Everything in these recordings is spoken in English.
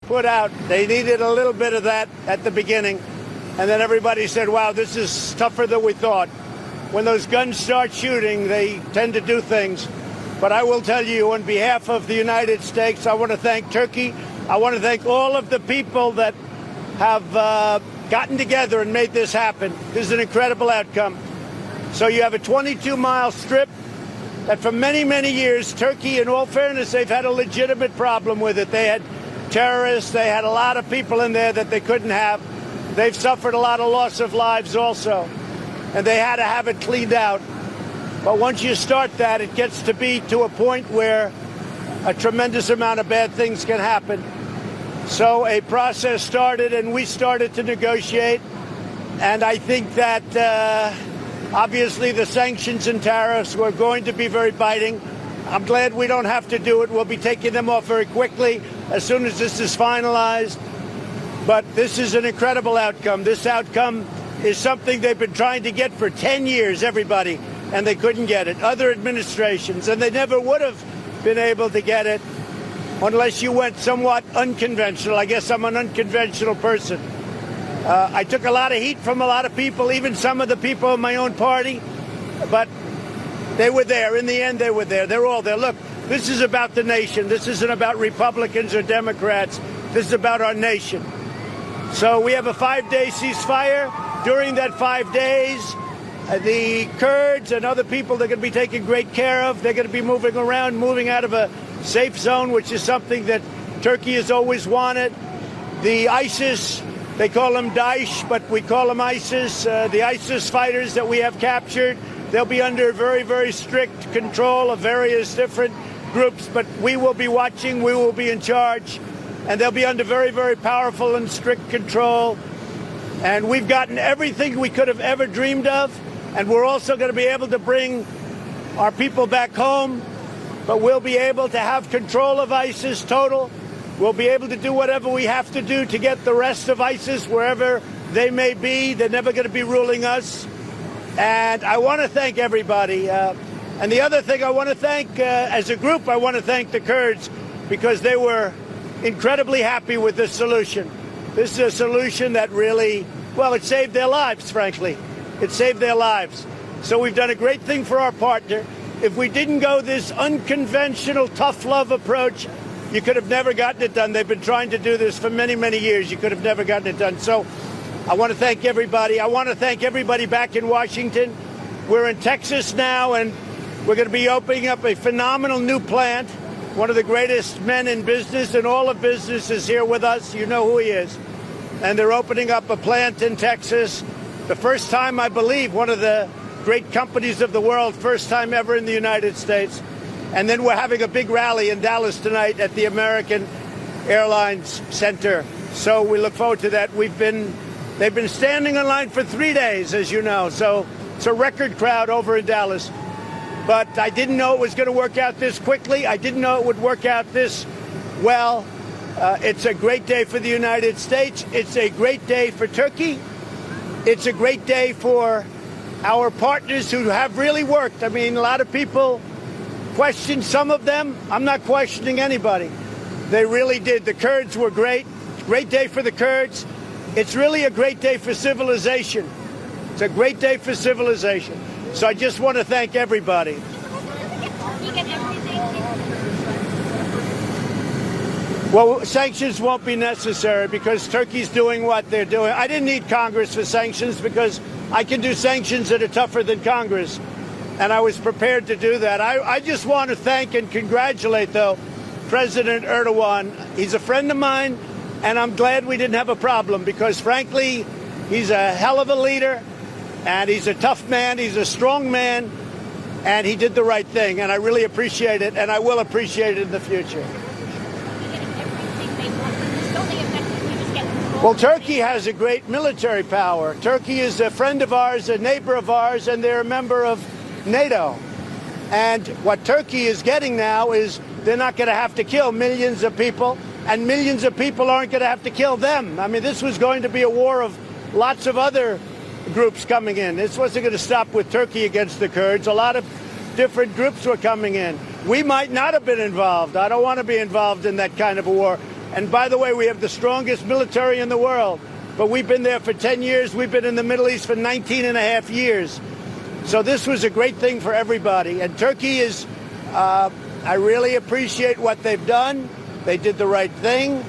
put out. They needed a little bit of that at the beginning. And then everybody said, wow, this is tougher than we thought. When those guns start shooting, they tend to do things. But I will tell you, on behalf of the United States, I want to thank Turkey. I want to thank all of the people that have gotten together and made this happen. This is an incredible outcome. So you have a 22-mile strip that for many, many years, Turkey, in all fairness, they've had a legitimate problem with it. They had terrorists. They had a lot of people in there that they couldn't have. They've suffered a lot of loss of lives also. And they had to have it cleaned out. But once you start that, it gets to be to a point where a tremendous amount of bad things can happen. So a process started, and we started to negotiate. And I think that obviously the sanctions and tariffs were going to be very biting. I'm glad we don't have to do it. We'll be taking them off very quickly as soon as this is finalized. But this is an incredible outcome. This outcome is something they've been trying to get for 10 years, everybody, and they couldn't get it. Other administrations, and they never would have been able to get it unless you went somewhat unconventional. I guess I'm an unconventional person. I took a lot of heat from a lot of people, even some of the people in my own party, but they were there. In the end, they were there. They're all there. Look, this is about the nation. This isn't about Republicans or Democrats. This is about our nation. So we have a 5-day ceasefire. During that 5 days, the Kurds and other people they're going to be taken great care of. They're going to be moving around, moving out of a safe zone, which is something that Turkey has always wanted. The ISIS, they call them Daesh, but we call them ISIS. The ISIS fighters that we have captured, they'll be under very, very strict control of various different groups, but we will be watching, we will be in charge, and they'll be under very, very powerful and strict control. And we've gotten everything we could have ever dreamed of, and we're also going to be able to bring our people back home, but we'll be able to have control of ISIS total. We'll be able to do whatever we have to do to get the rest of ISIS wherever they may be. They're never going to be ruling us. And I want to thank everybody. And the other thing I want to thank, as a group, I want to thank the Kurds because they were incredibly happy with this solution. This is a solution that really, well, it saved their lives, frankly. It saved their lives. So we've done a great thing for our partner. If we didn't go this unconventional, tough love approach, you could have never gotten it done. They've been trying to do this for many, many years. You could have never gotten it done. So I want to thank everybody. I want to thank everybody back in Washington. We're in Texas now, and we're going to be opening up a phenomenal new plant. One of the greatest men in business, and all of business is here with us. You know who he is. And they're opening up a plant in Texas. The first time, I believe, one of the great companies of the world, first time ever in the United States. And then we're having a big rally in Dallas tonight at the American Airlines Center. So we look forward to that. They've been standing in line for 3 days, as you know. So it's a record crowd over in Dallas. But I didn't know it was going to work out this quickly. I didn't know it would work out this well. It's a great day for the United States. It's a great day for Turkey. It's a great day for our partners who have really worked. I mean, a lot of people question some of them. I'm not questioning anybody. They really did. The Kurds were great. Great day for the Kurds. It's really a great day for civilization. It's a great day for civilization. So I just want to thank everybody. Well, sanctions won't be necessary because Turkey's doing what they're doing. I didn't need Congress for sanctions because I can do sanctions that are tougher than Congress. And I was prepared to do that. I just want to thank and congratulate, though, President Erdogan. He's a friend of mine, and I'm glad we didn't have a problem because, frankly, he's a hell of a leader, and he's a tough man. He's a strong man, and he did the right thing. And I really appreciate it, and I will appreciate it in the future. Well, Turkey has a great military power. Turkey is a friend of ours, a neighbor of ours, and they're a member of NATO. And what Turkey is getting now is they're not going to have to kill millions of people, and millions of people aren't going to have to kill them. I mean, this was going to be a war of lots of other groups coming in. This wasn't going to stop with Turkey against the Kurds. A lot of different groups were coming in. We might not have been involved. I don't want to be involved in that kind of a war. And by the way, we have the strongest military in the world. But we've been there for 10 years. We've been in the Middle East for 19 and a half years. So this was a great thing for everybody. And Turkey is, I really appreciate what they've done. They did the right thing.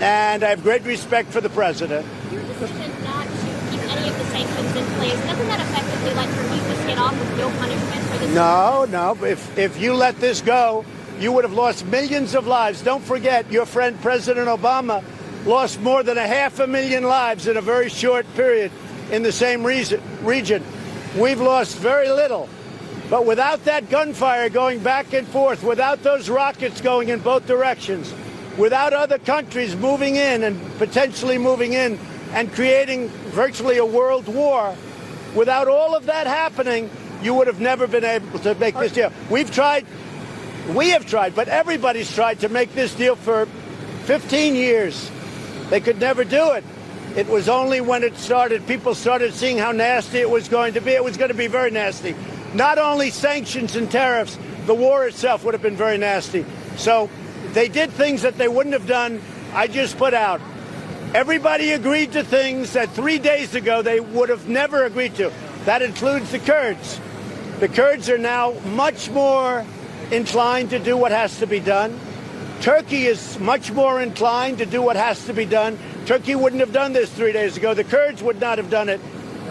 And I have great respect for the president. Your decision not to keep any of the sanctions in place, doesn't that effectively let Turkey just get off with no punishment for this? No. If you let this go, you would have lost millions of lives. Don't forget, your friend President Obama lost more than 500,000 lives in a very short period in the same region. We've lost very little. But without that gunfire going back and forth, without those rockets going in both directions, without other countries moving in and potentially moving in and creating virtually a world war, without all of that happening, you would have never been able to make this deal. We have tried, but everybody's tried to make this deal for 15 years. They could never do it. It was only when it started, people started seeing how nasty it was going to be. It was going to be very nasty. Not only sanctions and tariffs, the war itself would have been very nasty. So they did things that they wouldn't have done. I just put out. Everybody agreed to things that 3 days ago they would have never agreed to. That includes the Kurds. The Kurds are now much more inclined to do what has to be done. Turkey is much more inclined to do what has to be done. Turkey wouldn't have done this 3 days ago. The Kurds would not have done it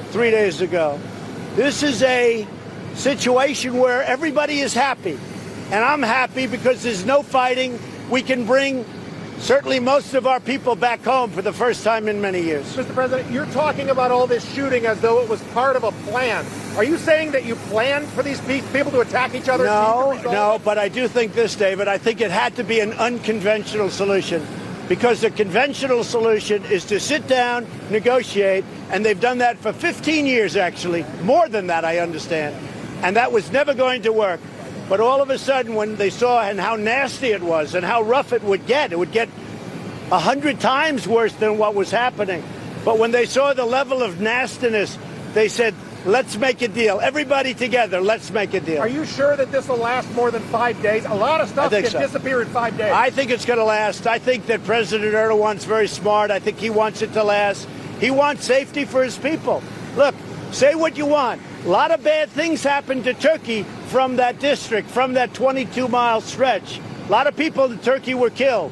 3 days ago. This is a situation where everybody is happy. And I'm happy because there's no fighting. We can bring certainly most of our people back home for the first time in many years. Mr. President, you're talking about all this shooting as though it was part of a plan. Are you saying that you planned for these people to attack each other? No, but I do think this, David. I think it had to be an unconventional solution, because the conventional solution is to sit down, negotiate, and they've done that for 15 years, actually. More than that, I understand. And that was never going to work. But all of a sudden, when they saw and how nasty it was and how rough it would get 100 times worse than what was happening. But when they saw the level of nastiness, they said, let's make a deal. Everybody together, let's make a deal. Are you sure that this will last more than 5 days? A lot of stuff can disappear in 5 days. I think it's going to last. I think that President Erdogan's very smart. I think he wants it to last. He wants safety for his people. Look, say what you want. A lot of bad things happened to Turkey from that district, from that 22-mile stretch. A lot of people in Turkey were killed.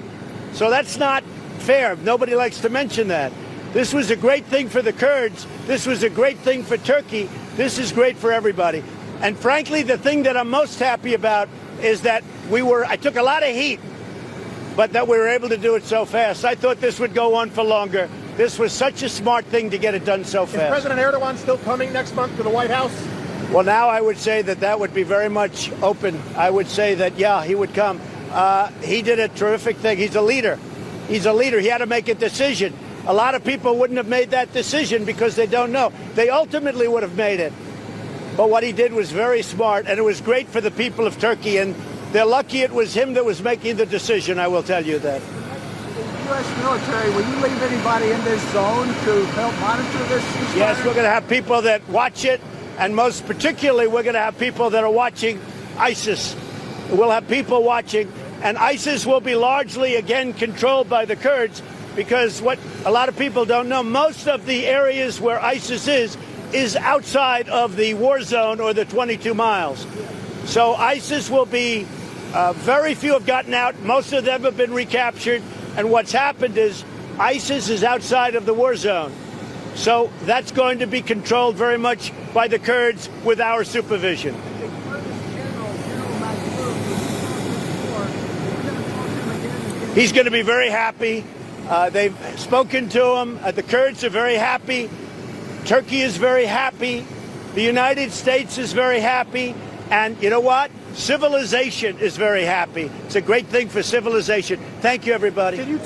So that's not fair. Nobody likes to mention that. This was a great thing for the Kurds. This was a great thing for Turkey. This is great for everybody. And frankly, the thing that I'm most happy about is that I took a lot of heat, but that we were able to do it so fast. I thought this would go on for longer. This was such a smart thing to get it done so fast. Is President Erdogan still coming next month to the White House? Well, now I would say that would be very much open. I would say that, yeah, he would come. He did a terrific thing. He's a leader. He's a leader. He had to make a decision. A lot of people wouldn't have made that decision because they don't know. They ultimately would have made it. But what he did was very smart, and it was great for the people of Turkey. And they're lucky it was him that was making the decision, I will tell you that. U.S. military, will you leave anybody in this zone to help monitor this ceasefire? Yes, we're going to have people that watch it, and most particularly, we're going to have people that are watching ISIS. We'll have people watching, and ISIS will be largely, again, controlled by the Kurds, because what a lot of people don't know, most of the areas where ISIS is outside of the war zone or the 22 miles. So ISIS will be, very few have gotten out. Most of them have been recaptured. And what's happened is ISIS is outside of the war zone. So that's going to be controlled very much by the Kurds with our supervision. He's going to be very happy. They've spoken to him. The Kurds are very happy. Turkey is very happy. The United States is very happy. And you know what? Civilization is very happy. It's a great thing for civilization. Thank you, everybody.